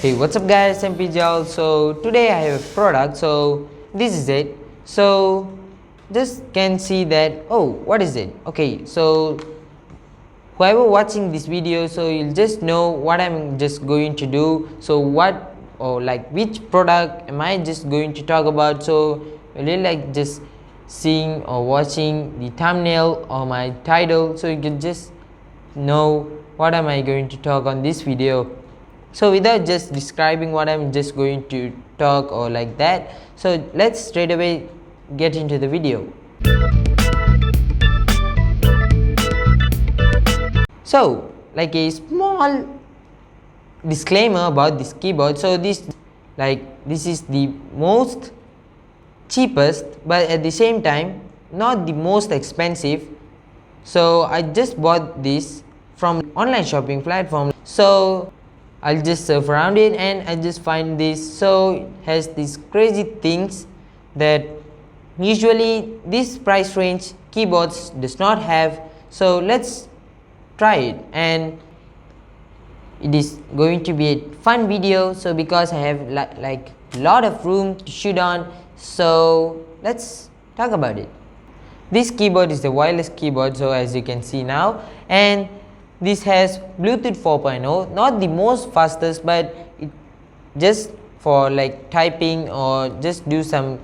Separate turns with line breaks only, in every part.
Hey, what's up guys, I'm Pugal. So today I have a product, so this is it. So just can see that, oh, what is it? Okay, so whoever watching this video, so you'll just know what I'm just going to do. So what, or like which product am I just going to talk about. So really like just seeing or watching the thumbnail or my title, so you can just know what am I going to talk on this video. So without just describing what I'm just going to talk or like that, so let's straight away get into the video. So like a small disclaimer about this keyboard. So this is the most cheapest, but at the same time not the most expensive. So I just bought this from online shopping platform. So I'll just surf around it and I just find this. So it has these crazy things that usually this price range keyboards does not have. So let's try it, and it is going to be a fun video. So because I have like a lot of room to shoot on, so let's talk about it. This keyboard is the wireless keyboard, so as you can see now, and this has Bluetooth 4.0, not the most fastest, but it just for like typing or just do some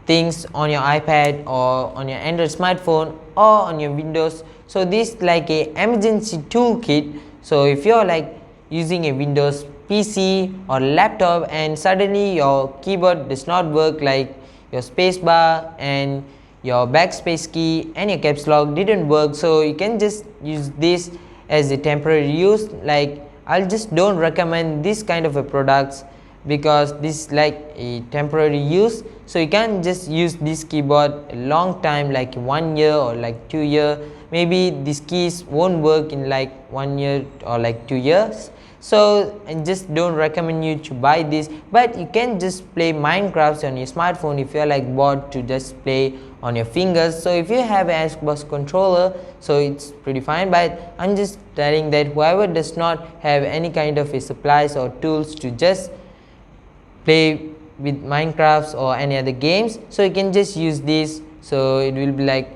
things on your iPad or on your Android smartphone or on your Windows. So this like a emergency toolkit. So if you're like using a Windows PC or laptop and suddenly your keyboard does not work, like your spacebar and your backspace key and your caps lock didn't work, so you can just use this as a temporary use. Like I'll just don't recommend this kind of a products because this is like a temporary use. So you can just use this keyboard a long time, like 1 year or like 2 years. Maybe these keys won't work in like 1 year or like 2 years. So I just don't recommend you to buy this, but you can just play Minecraft on your smartphone if you're like bored to just play on your fingers. So if you have an Xbox controller, so it's pretty fine, but I'm just telling that whoever does not have any kind of a supplies or tools to just play with Minecraft or any other games, so you can just use this. So it will be like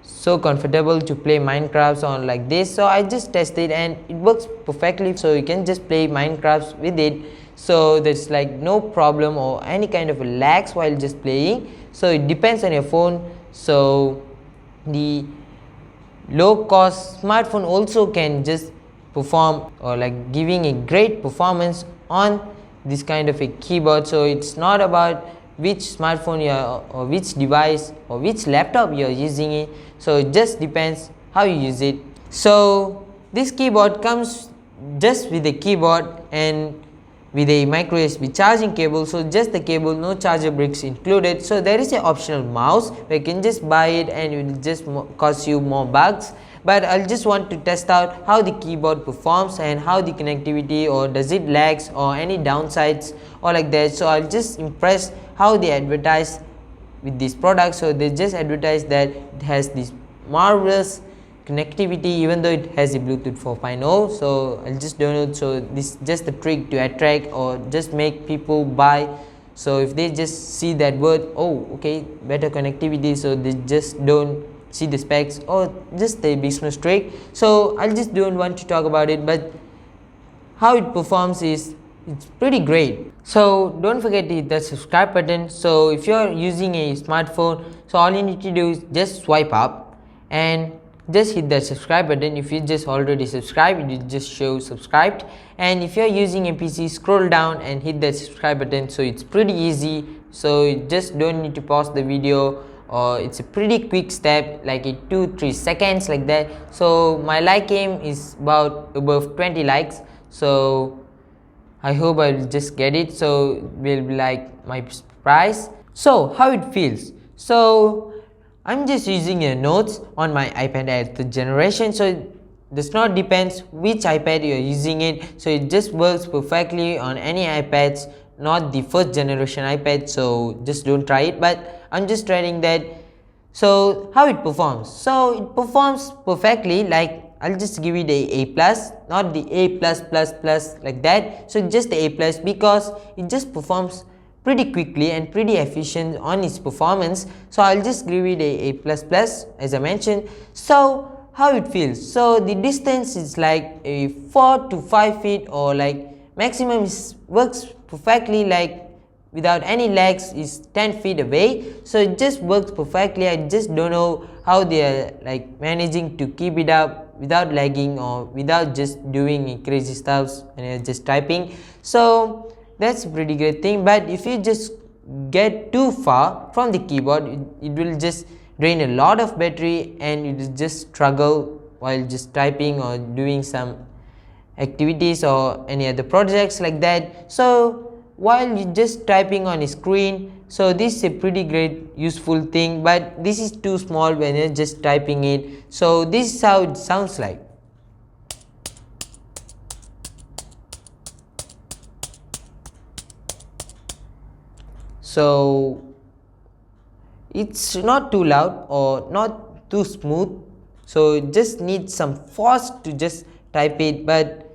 so comfortable to play Minecraft on like this. So I just tested and it works perfectly, so you can just play Minecraft with it. So there's like no problem or any kind of lags while just playing. So it depends on your phone. So the low cost smartphone also can just perform or like giving a great performance on this kind of a keyboard. So it's not about which smartphone you are or which device or which laptop you are using it. So it just depends how you use it. So this keyboard comes just with a keyboard and with a micro USB charging cable. So just the cable, no charger bricks included. So there is an optional mouse where you can just buy it and it will just cost you more bucks. But I'll just want to test out how the keyboard performs and how the connectivity, or does it lags or any downsides or like that. So I'll just impress how they advertise with this product. So they just advertise that it has this marvelous connectivity even though it has a Bluetooth 4.0. So I'll just download. So this is just a trick to attract or just make people buy. So if they just see that word, oh okay, better connectivity, so they just don't see the specs or just a business trick. So I just don't want to talk about it, but how it performs is it's pretty great. So don't forget to hit the subscribe button. So if you're using a smartphone, so all you need to do is just swipe up and just hit that subscribe button. If you just already subscribed, it will just show subscribed. And if you're using a PC, scroll down and hit that subscribe button. So it's pretty easy, so you just don't need to pause the video, or it's a pretty quick step, like a 2-3 seconds like that. So my like aim is about above 20 likes, so I hope I will just get it. So it will be like my prize. So how it feels, so I'm just using a notes on my iPad at the generation. So it does not depends which iPad you're using it, so it just works perfectly on any iPads, not the first generation iPad. So just don't try it, but I'm just trying that. So how it performs, so it performs perfectly like I'll just give it a plus, not the A plus plus plus like that. So just the A plus, because it just performs pretty quickly and pretty efficient on its performance. So I'll just give it a plus plus as I mentioned. So how it feels, so the distance is like a 4 to 5 feet, or like maximum works perfectly, like without any lags is 10 feet away. So it just works perfectly. I just don't know how they are like managing to keep it up without lagging or without just doing crazy stuffs when you're just typing. So that's a pretty great thing. But if you just get too far from the keyboard, it will just drain a lot of battery and you will just struggle while just typing or doing some activities or any other projects like that. So while you just typing on a screen, so this is a pretty great useful thing, but this is too small when you're just typing it. So this is how it sounds like. So it's not too loud or not too smooth, so it just needs some force to just type it. But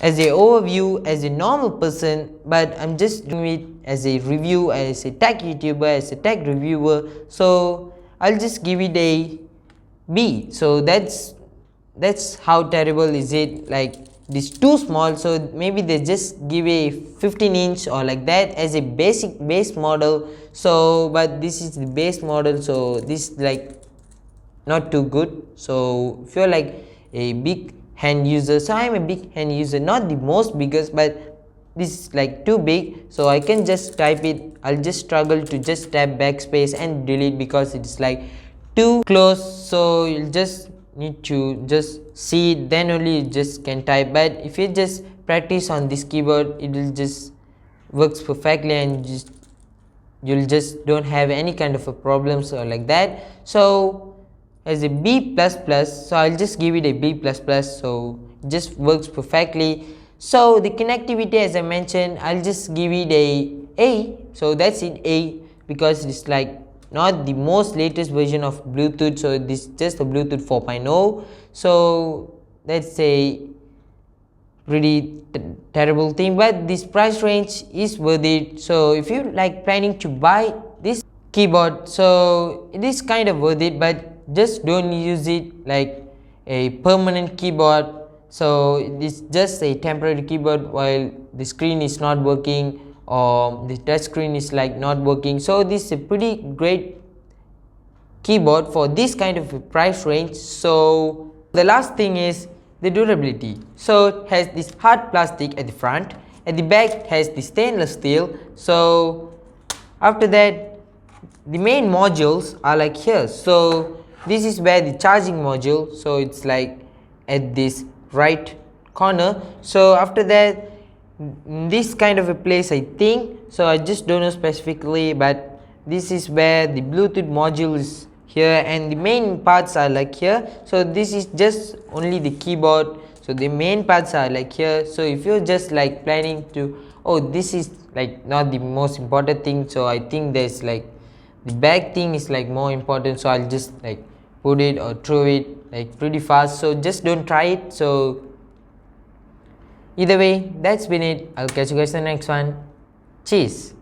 as a overview, as a normal person, but I'm just doing it as a review, as a tech YouTuber, as a tech reviewer, so I'll just give it a B. So that's how terrible is it, like this too small. So maybe they just give a 15-inch or like that as a base model. So but this is the base model, so this is like not too good. So if you're like a big hand user, so I'm a big hand user, not the most biggest, but this is like too big, so I can just type it. I'll just struggle to just tap backspace and delete because it's like too close. So you'll just need to just see it, then only you just can type. But if you just practice on this keyboard, it will just works perfectly and you'll just don't have any kind of a problems or like that. So as a B++, so I'll just give it a B++. So it just works perfectly. So the connectivity, as I mentioned, I'll just give it A. So that's it, A, because it's like not the most latest version of Bluetooth, so this is just a Bluetooth 4.0. So that's a pretty terrible thing, but this price range is worth it. So if you like planning to buy this keyboard, so it is kind of worth it, but just don't use it like a permanent keyboard. So it is just a temporary keyboard while the screen is not working or the touch screen is like not working. So this is a pretty great keyboard for this kind of a price range. So the last thing is the durability. So it has this hard plastic at the front, at the back it has the stainless steel. So after that, the main modules are like here. So this is where the charging module, so it's like at this right corner. So after that, this kind of a place I think, so I just don't know specifically, but this is where the Bluetooth module is here, and the main parts are like here. So this is just only the keyboard, so the main parts are like here. So if you're just like planning to, oh, this is like not the most important thing, so I think there's like the back thing is like more important, so I'll just like put it or throw it like pretty fast. So just don't try it. So either way, that's been it. I'll catch you guys in the next one. Cheers.